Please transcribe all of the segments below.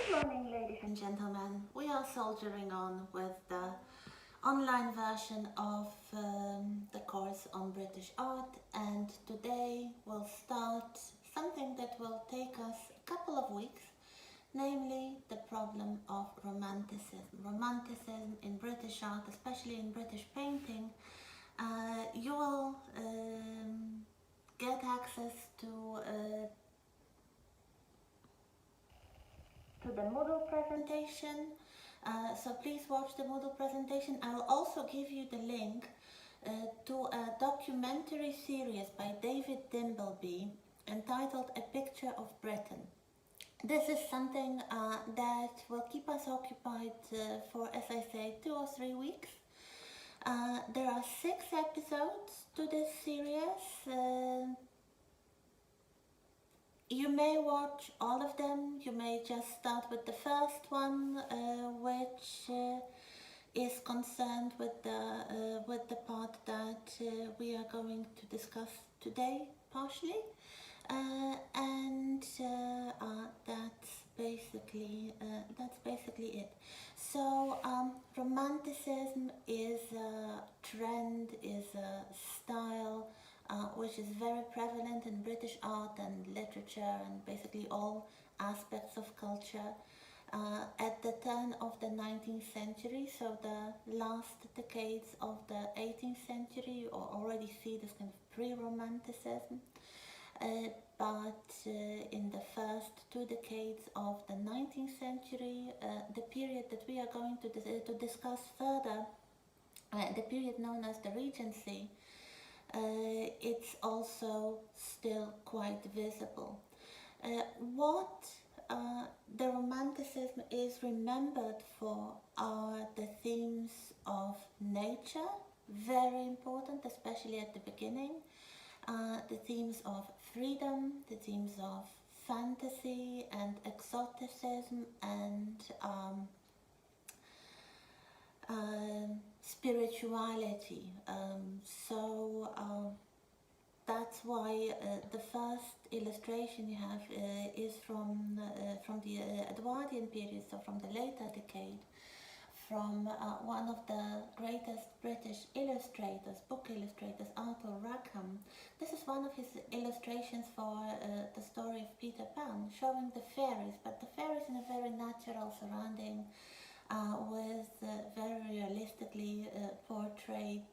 Good morning, ladies and gentlemen. We are soldiering on with the online version of the course on British art, and today we'll start something that will take us a couple of weeks, namely the problem of romanticism. Romanticism in British art, especially in British painting. You will get access to the Moodle presentation, so please watch the Moodle presentation. I will also give you the link to a documentary series by David Dimbleby entitled A Picture of Britain. This is something that will keep us occupied for, as I say, 2 or 3 weeks. There are 6 episodes to this series. You may watch all of them. You may just start with the first one, which is concerned with the part that we are going to discuss today, partially, and that's basically it. So romanticism is a trend, is a style which is very prevalent in British art and literature and basically all aspects of culture at the turn of the 19th century, so the last decades of the 18th century. You already see this kind of pre-romanticism, but in the first 2 decades of the 19th century, the period that we are going to discuss further, the period known as the Regency, it's also still quite visible. What the Romanticism is remembered for are the themes of nature, very important, especially at the beginning, the themes of freedom, the themes of fantasy and exoticism and spirituality. That's why the first illustration you have is from the Edwardian period, so from the later decade, from one of the greatest British illustrators, book illustrators, Arthur Rackham. This is one of his illustrations for the story of Peter Pan, showing the fairies, but the fairies in a very natural surrounding, with very realistically portrayed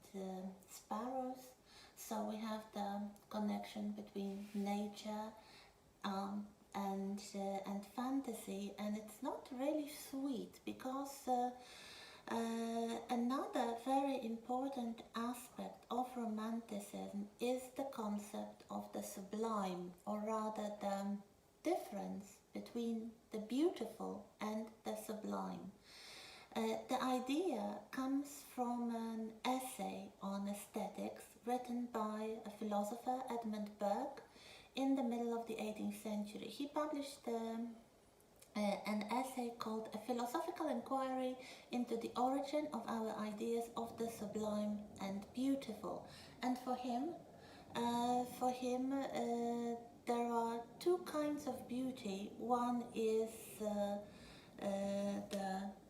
sparrows. So we have the connection between nature and fantasy, and it's not really sweet because another very important aspect of Romanticism is the concept of the sublime, or rather the difference between the beautiful and the sublime. The idea comes from an essay on aesthetics written by a philosopher, Edmund Burke, in the middle of the 18th century. He published an essay called A Philosophical Inquiry into the Origin of Our Ideas of the Sublime and Beautiful. And for him, there are 2 kinds of beauty. One is the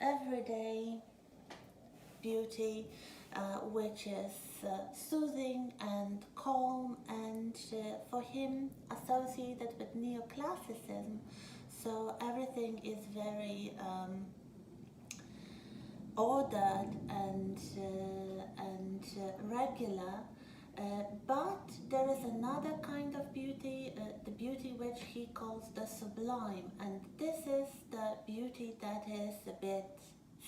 everyday beauty, which is soothing and calm, and for him associated with neoclassicism. So everything is very ordered and regular. But there is another kind of beauty, the beauty which he calls the sublime, and this is the beauty that is a bit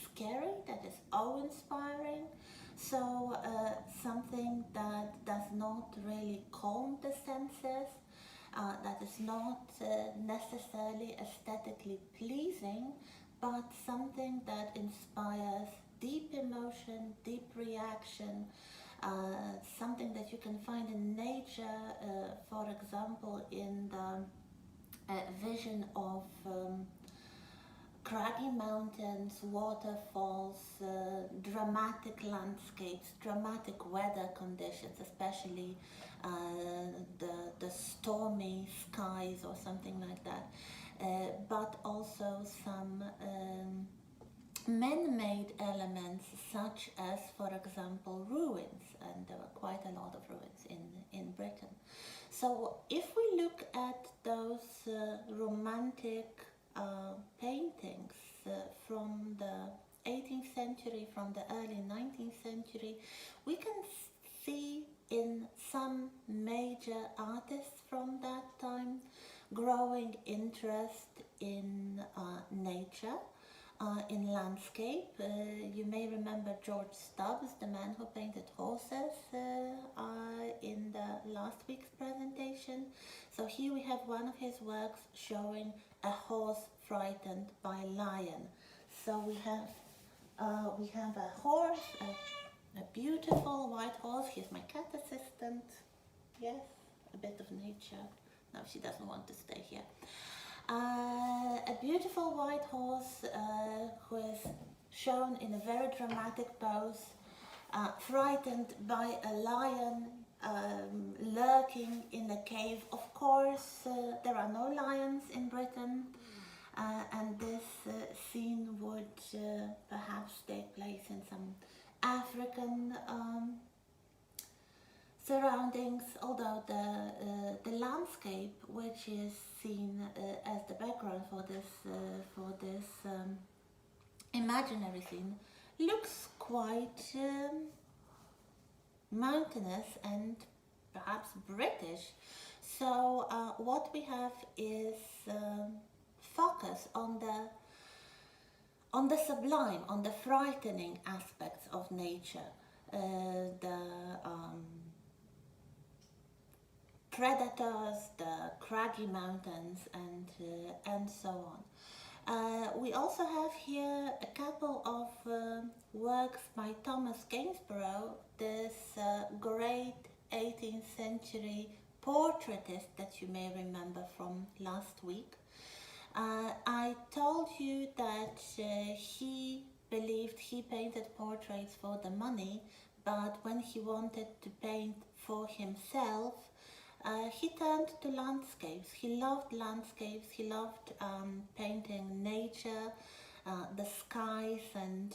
scary, that is awe-inspiring, so something that does not really calm the senses, that is not necessarily aesthetically pleasing, but something that inspires deep emotion, deep reaction, something that you can find in nature, for example, in the vision of craggy mountains, waterfalls, dramatic landscapes, dramatic weather conditions, especially the stormy skies or something like that. But also some such as, for example, ruins, and there were quite a lot of ruins in Britain. So if we look at those romantic paintings from the 18th century, from the early 19th century, we can see in some major artists from that time growing interest in nature, in landscape. You may remember George Stubbs, the man who painted horses, in the last week's presentation. So here we have one of his works showing a horse frightened by a lion. So we have a horse, a beautiful white horse. Here's my cat assistant. Yes, a bit of nature. No, she doesn't want to stay here. A beautiful white horse who is shown in a very dramatic pose, frightened by a lion lurking in a cave. Of course, there are no lions in Britain, and this scene would perhaps take place in some African surroundings, although the landscape, which is seen as the background for this imaginary scene, looks quite mountainous and perhaps British. So what we have is focus on the sublime, on the frightening aspects of nature, the predators, the craggy mountains, and so on. We also have here a couple of works by Thomas Gainsborough, this great 18th century portraitist that you may remember from last week. I told you that he believed he painted portraits for the money, but when he wanted to paint for himself, he turned to landscapes. He loved landscapes. He loved painting nature, the skies and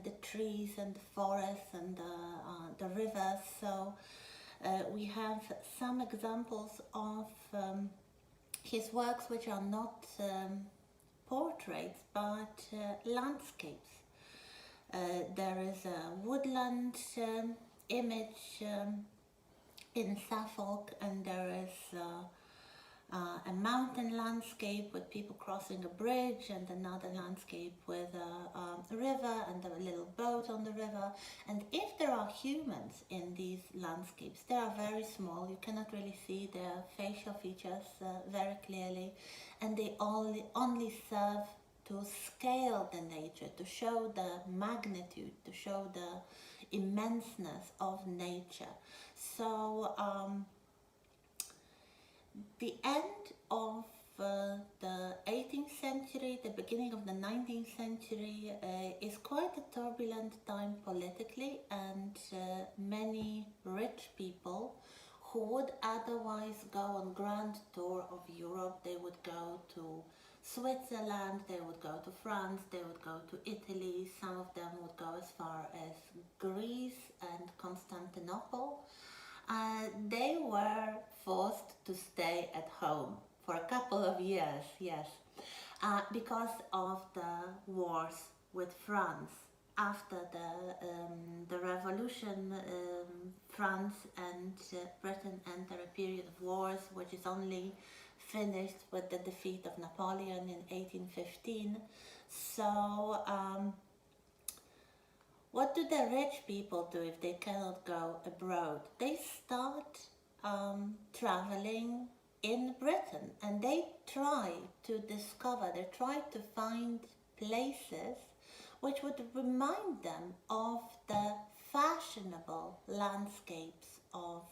the trees and the forests and the rivers. So we have some examples of his works which are not portraits but landscapes. There is a woodland image in Suffolk, and there is a mountain landscape with people crossing a bridge, and another landscape with a river and a little boat on the river. And if there are humans in these landscapes, they are very small. You cannot really see their facial features very clearly, and they only serve to scale the nature, to show the magnitude, to show the immenseness of nature. So the end of the 18th century, the beginning of the 19th century is quite a turbulent time politically, and many rich people who would otherwise go on grand tour of Europe, they would go to Switzerland, they would go to France, they would go to Italy, some of them would go as far as Greece and Constantinople. They were forced to stay at home for a couple of years, yes, because of the wars with France. After the revolution, France and Britain enter a period of wars, which is only finished with the defeat of Napoleon in 1815. So what do the rich people do if they cannot go abroad? They start traveling in Britain, and they try to discover, they try to find places which would remind them of the fashionable landscapes of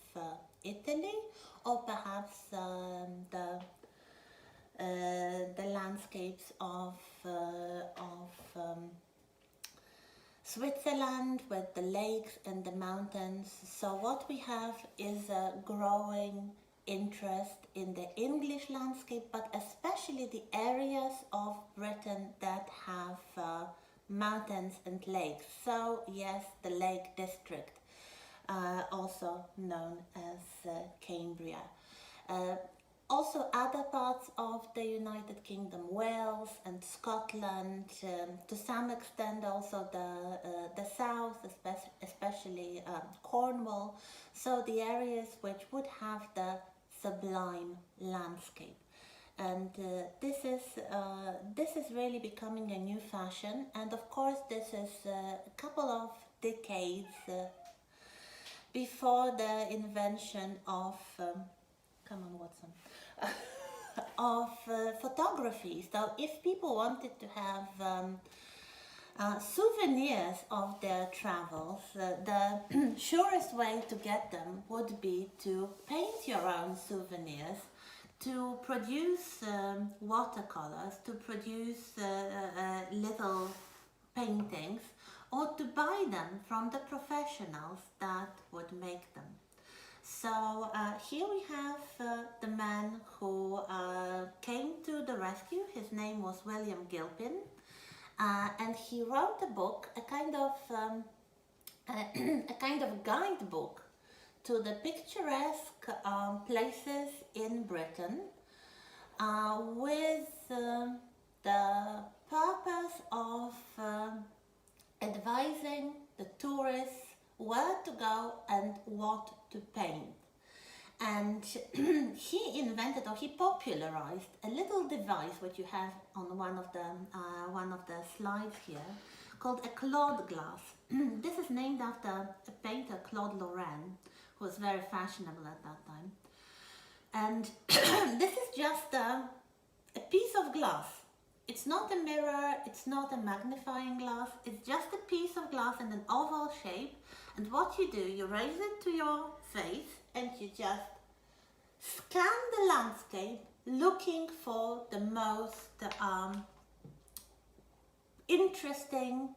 Italy, or perhaps the landscapes of Switzerland with the lakes and the mountains. So what we have is a growing interest in the English landscape, but especially the areas of Britain that have mountains and lakes. So yes, the Lake District, also known as Cambria. Uh, Also, other parts of the United Kingdom, Wales and Scotland, to some extent also the south, especially Cornwall, so the areas which would have the sublime landscape. And this is really becoming a new fashion, and of course this is a couple of decades before the invention of come on, Watson. Of photography. So if people wanted to have souvenirs of their travels, the surest way to get them would be to paint your own souvenirs, to produce watercolors, to produce little paintings, or to buy them from the professionals that would make them. So here we have the man who came to the rescue. His name was William Gilpin, and he wrote a book, a kind of guidebook to the picturesque places in Britain, with the purpose of advising the tourists where to go and what to paint. And he invented, or he popularized, a little device which you have on one of the slides here, called a Claude glass. This is named after a painter, Claude Lorrain, who was very fashionable at that time. And this is just a piece of glass. It's not a mirror, it's not a magnifying glass, it's just a piece of glass in an oval shape. And what you do, you raise it to your face and you just scan the landscape looking for the most interesting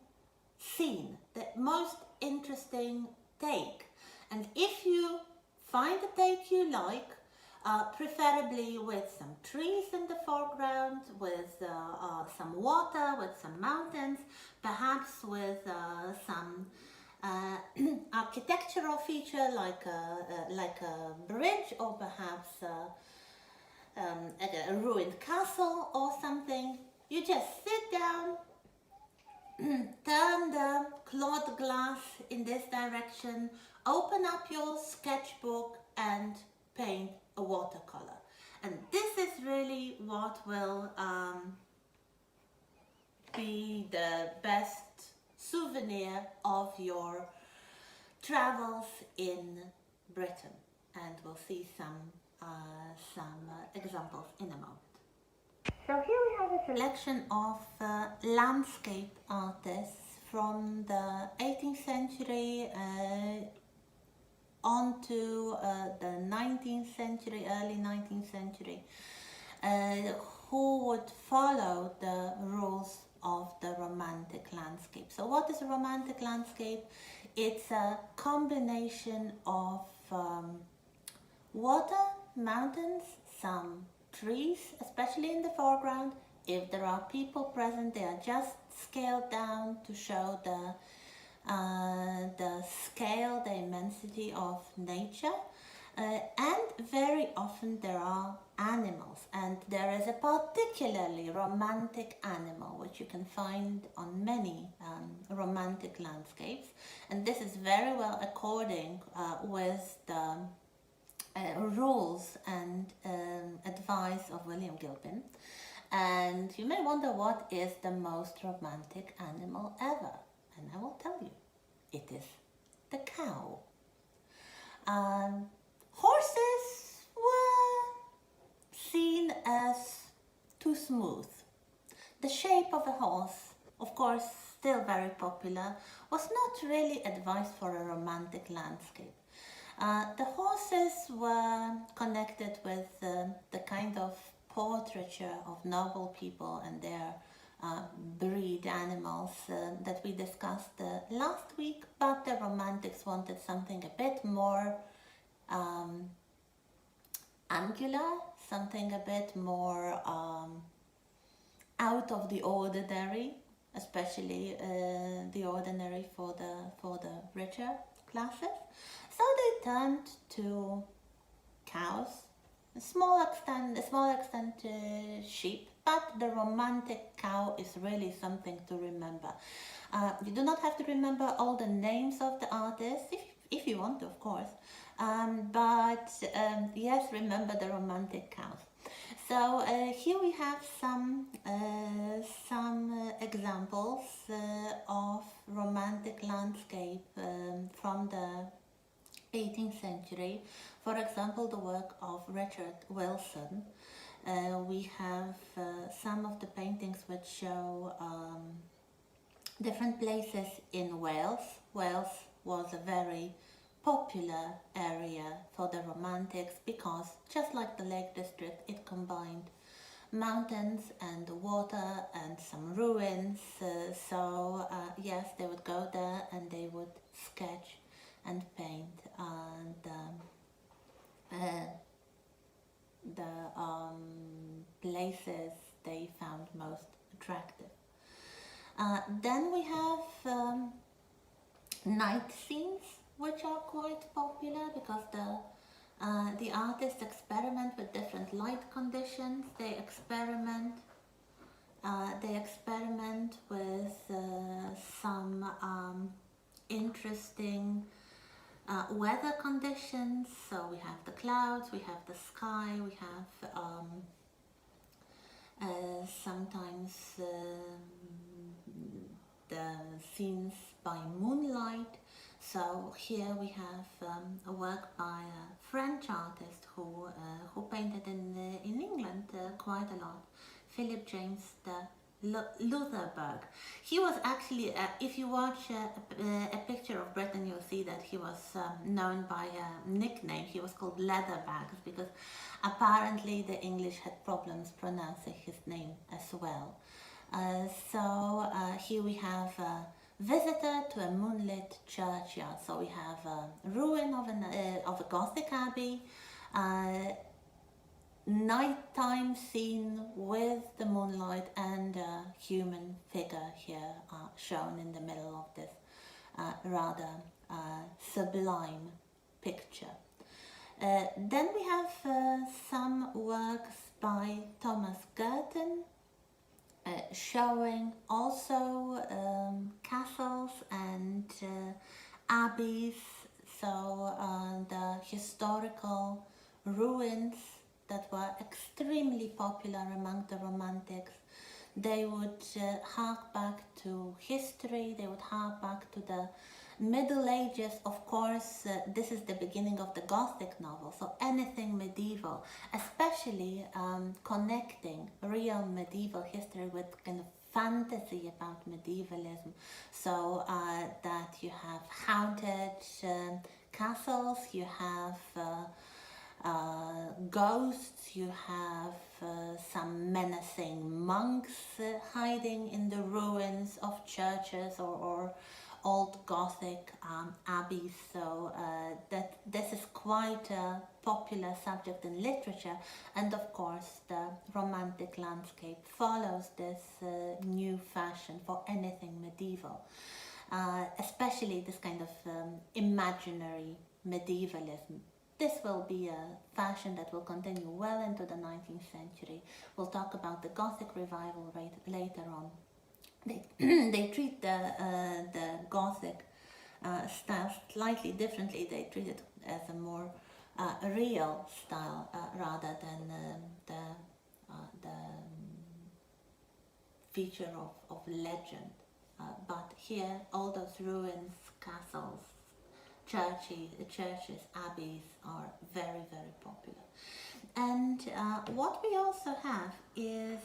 scene, the most interesting take. And if you find a take you like, preferably with some trees in the foreground, with some water, with some mountains, perhaps with some architectural feature like a bridge, or perhaps a ruined castle or something. You just sit down, turn the Claude glass in this direction, open up your sketchbook and paint a watercolor. And this is really what will be the best souvenir of your travels in Britain. And we'll see some examples in a moment. So here we have a selection of landscape artists from the 18th century on to the 19th century, early 19th century, who would follow the rules of the romantic landscape. So what is a romantic landscape? It's a combination of water, mountains, some trees, especially in the foreground. If there are people present, they are just scaled down to show the scale, the immensity of nature. And very often there are animals, and there is a particularly romantic animal which you can find on many romantic landscapes, and this is very well according with the rules and advice of William Gilpin. And you may wonder, what is the most romantic animal ever? And I will tell you, it is the cow. Horses were seen as too smooth. The shape of a horse, of course, still very popular, was not really advised for a romantic landscape. The horses were connected with the kind of portraiture of noble people and their breed animals that we discussed last week, but the romantics wanted something a bit more angular, something a bit more out of the ordinary. especially the ordinary for the richer classes. So they turned to cows, a small extent sheep, but the romantic cow is really something to remember. You do not have to remember all the names of the artists, if you want to, of course, but yes, remember the romantic cows. So here we have some examples of romantic landscape from the 18th century. For example, the work of Richard Wilson. We have some of the paintings which show different places in Wales. Wales was a very popular area for the Romantics because, just like the Lake District, it combined mountains and water and some ruins. Yes, they would go there and they would sketch and paint and the places they found most attractive. Then we have night scenes, which are quite popular because the artists experiment with different light conditions. They experiment with some interesting weather conditions. So we have the clouds, we have the sky, we have sometimes the scenes by moonlight. So here we have a work by a French artist who painted in England quite a lot, Philip James de Loutherbourg. He was actually, if you watch a picture of Britain, you'll see that he was known by a nickname. He was called Leatherbags because apparently the English had problems pronouncing his name as well. Here we have a visitor to a moonlit churchyard. So we have a ruin of a Gothic abbey, nighttime scene with the moonlight and a human figure here shown in the middle of this rather sublime picture. Then we have some works by Thomas Girton, showing also castles and abbeys, so the historical ruins that were extremely popular among the Romantics. They would hark back to history, they would hark back to the Middle Ages. Of course, this is the beginning of the Gothic novel, so anything medieval, especially connecting real medieval history with kind of fantasy about medievalism, so that you have haunted castles, you have ghosts, you have some menacing monks hiding in the ruins of churches or old Gothic abbeys, so that this is quite a popular subject in literature, and of course the Romantic landscape follows this new fashion for anything medieval, especially this kind of imaginary medievalism. This will be a fashion that will continue well into the 19th century. We'll talk about the Gothic revival later on. They treat the Gothic style slightly differently. They treat it as a more real style rather than the feature of legend. But here, all those ruins, castles, churches, abbeys are very, very popular. And what we also have is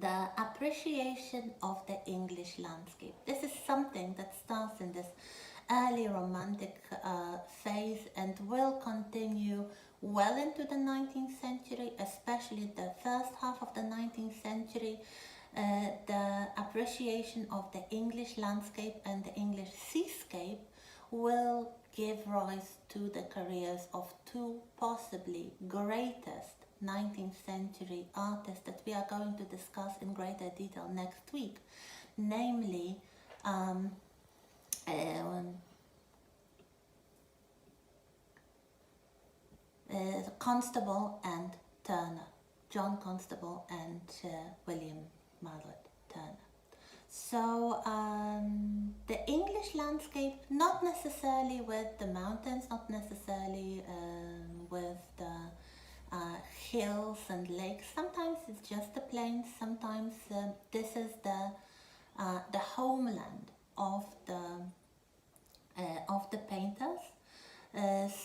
the appreciation of the English landscape. This is something that starts in this early Romantic phase and will continue well into the 19th century, especially the first half of the 19th century. The appreciation of the English landscape and the English seascape will give rise to the careers of two possibly greatest 19th century artist that we are going to discuss in greater detail next week, namely Constable and Turner, John Constable and William Margaret Turner. So the English landscape, not necessarily with the mountains, not necessarily with the hills and lakes. Sometimes it's just the plains. Sometimes this is the homeland of the painters.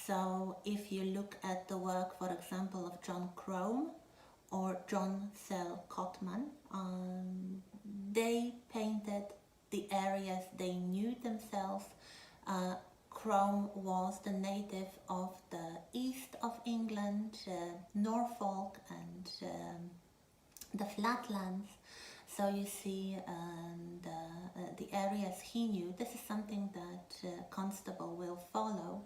So if you look at the work, for example, of John Crome or John Sell Cotman, they painted the areas they knew themselves. Crome was the native of the east of England, Norfolk and the flatlands. So you see the areas he knew. This is something that Constable will follow.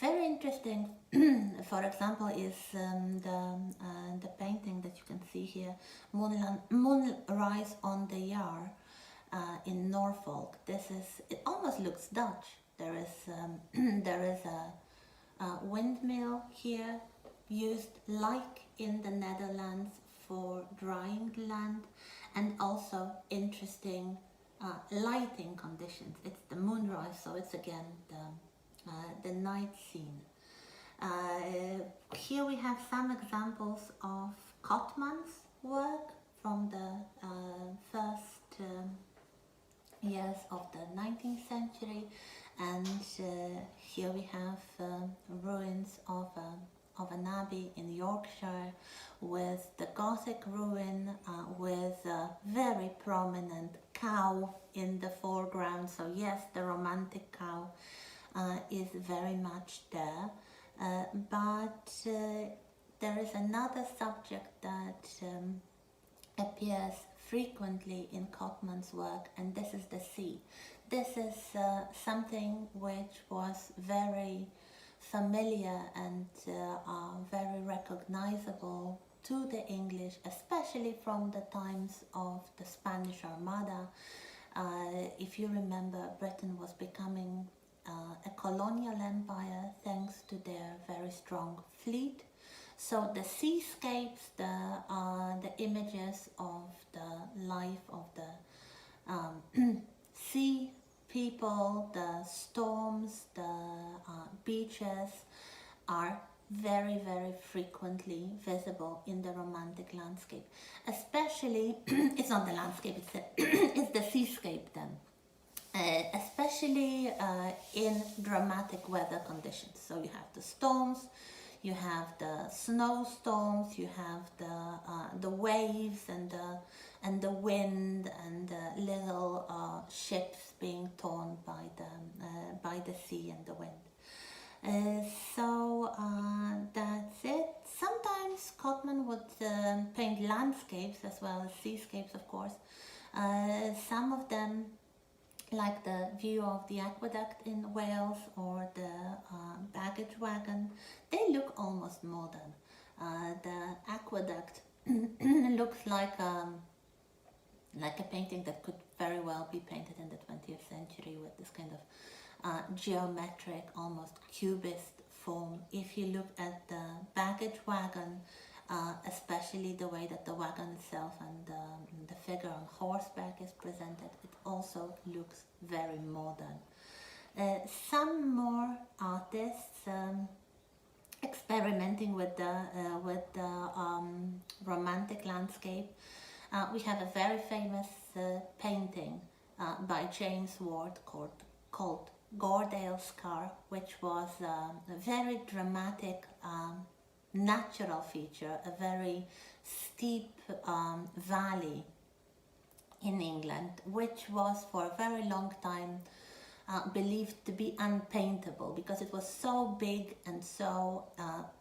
Very interesting, for example, is the painting that you can see here, Moonrise on the Yare in Norfolk. It almost looks Dutch. There is a windmill here, used like in the Netherlands for drying the land, and also interesting lighting conditions. It's the moonrise, so it's again the night scene. Here we have some examples of Cotman's work from the first years of the 19th century, and here we have ruins of an abbey in Yorkshire, with the Gothic ruin with a very prominent cow in the foreground. So yes, the romantic cow is very much there, but there is another subject that appears frequently in Cotman's work, and this is the sea. This is something which was very familiar and very recognizable to the English, especially from the times of the Spanish Armada. If you remember, Britain was becoming a colonial empire thanks to their very strong fleet. So the seascapes, the images of the life of the sea people, the storms, the beaches are very, very frequently visible in the romantic landscape. Especially, it's not the landscape, it's the seascape then. Especially in dramatic weather conditions. So you have the storms, you have the snowstorms, you have the waves and the wind and the little ships being torn by the sea and the wind. That's it. Sometimes Cotman would paint landscapes as well as seascapes, of course. Some of them, like the view of the aqueduct in Wales or the baggage wagon, they look almost modern. The aqueduct looks like a painting that could very well be painted in the 20th century with this kind of geometric, almost cubist form. If you look at the baggage wagon, especially the way that the wagon itself and the figure on horseback is presented, it also looks very modern. Some more artists experimenting with the romantic landscape. We have a very famous painting by James Ward called Goredale Scar, which was a very dramatic natural feature, a very steep valley in England, which was for a very long time believed to be unpaintable because it was so big and so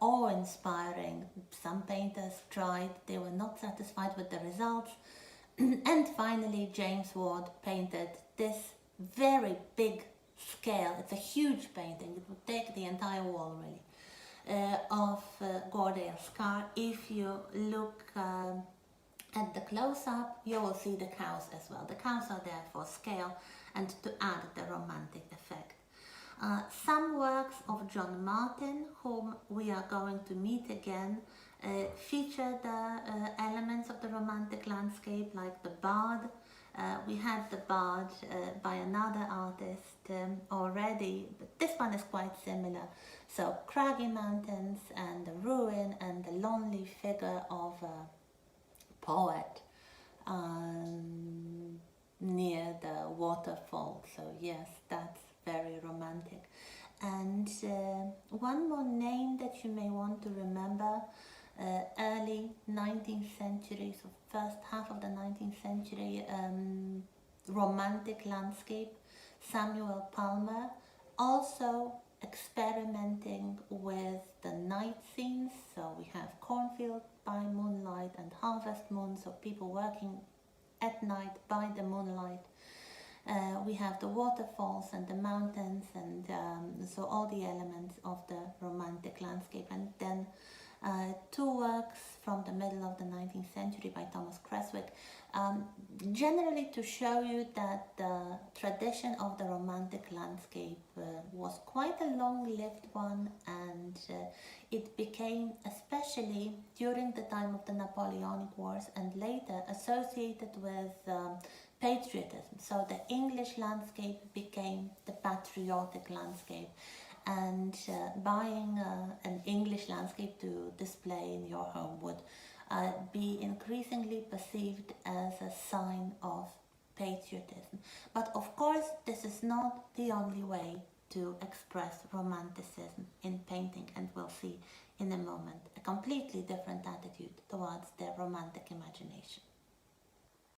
awe-inspiring. Some painters tried, they were not satisfied with the results, and finally James Ward painted this very big scale. It's a huge painting. It would take the entire wall really of Gordon Scar. If you look at the close-up, you will see the cows as well. The cows are there for scale and to add the romantic effect. Some works of John Martin, whom we are going to meet again, feature the elements of the romantic landscape, like the bard. We had the bard by another artist already, but this one is quite similar. So craggy mountains and the ruin and the lonely figure of a poet near the waterfall. So yes, that's very romantic. And one more name that you may want to remember, early 19th century, so first half of the 19th century, romantic landscape, Samuel Palmer, also experimenting with the night scenes. So we have cornfield by moonlight and harvest moon, so people working at night by the moonlight. We have the waterfalls and the mountains, and so all the elements of the romantic landscape. And then two works from the middle of the 19th century by Thomas Creswick, generally to show you that the tradition of the romantic landscape was quite a long-lived one, and it became, especially during the time of the Napoleonic Wars and later, associated with patriotism. So the English landscape became the patriotic landscape, and buying an English landscape to display in your home would be increasingly perceived as a sign of patriotism. But of course, this is not the only way to express romanticism in painting, and we'll see in a moment a completely different attitude towards the romantic imagination.